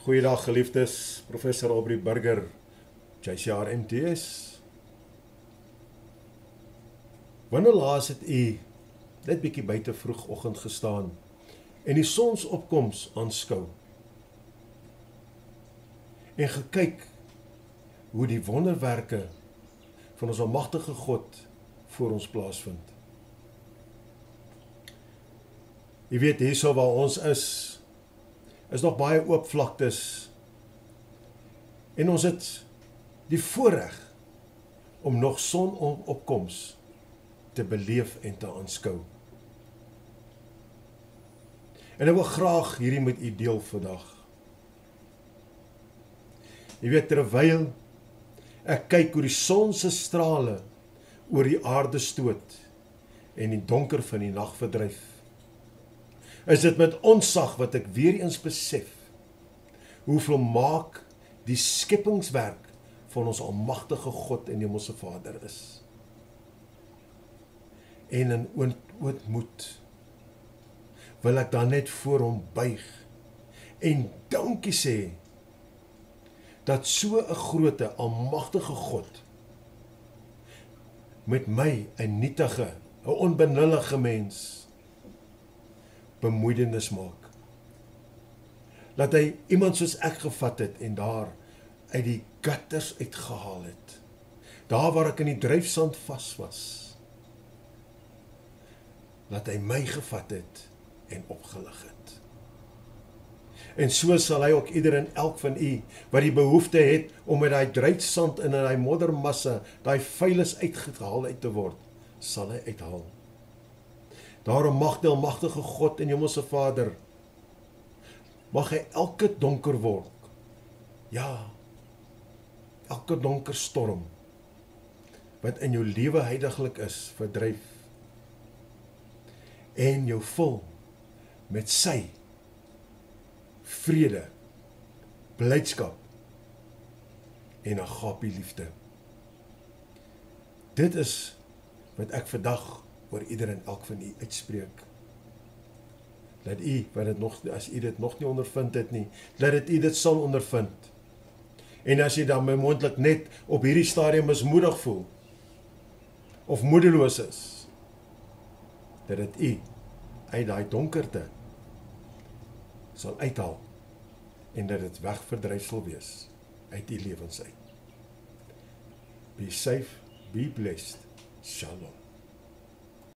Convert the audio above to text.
Goeiedag geliefdes, Professor Aubrey Burger, JCR MTS. Wanneer laas het u net bietjie buite vroegoggend gestaan en die sonsopkoms aanskou en gekyk hoe die wonderwerke van ons almagtige God voor ons plaasvind? Jy weet, hierso waar ons is nog baie oop vlaktes en ons het die voorreg om nog sonopkoms te beleef en te aanskou. En ek wil graag hierdie met u deel vandag. Jy weet, terwyl ek kyk hoe die son se strale oor die aarde stoot en die donker van die nag verdryf, is dit met ontzag wat ek weer eens besef hoe volmaak die skepingswerk van ons almagtige God en Hemelse Vader is. En in ootmoed wil ek dan net voor hom buig en dankie sê dat so 'n groote almagtige God met my 'n nietige, 'n onbenullige mens bemoeienis maak. Laat hy iemand soos ek gevat het en daar uit die gutters uitgehaal het. Daar waar ek in die dryfsand vas was. Laat hy my gevat het en opgelig het. En so sal hy ook ieder en elk van u wat die behoefte het om met daai dryfsand en in daai moddermasse, daai vuilis uitgehaal uit te word, sal hy uithaal. Daarom mag die almagtige God en Hemelse Vader, mag hy elke donker wolk, ja, elke donker storm, wat in jou lewe heiliglik is, verdryf, en jou vul met sy vrede, blydskap en agapie liefde. Dit is wat ek vandag oor ieder en elk van u uitspreek. Laat u, as u dit nog nie ondervind het nie, laat u dit sal ondervind. En as jy dan moontlik net op hierdie stadium mismoedig voel, of moedeloos is, dat dit u uit daai donkerte sal uithaal, en dat dit wegverdryf sal wees uit u lewens uit. Be safe, be blessed. Shalom.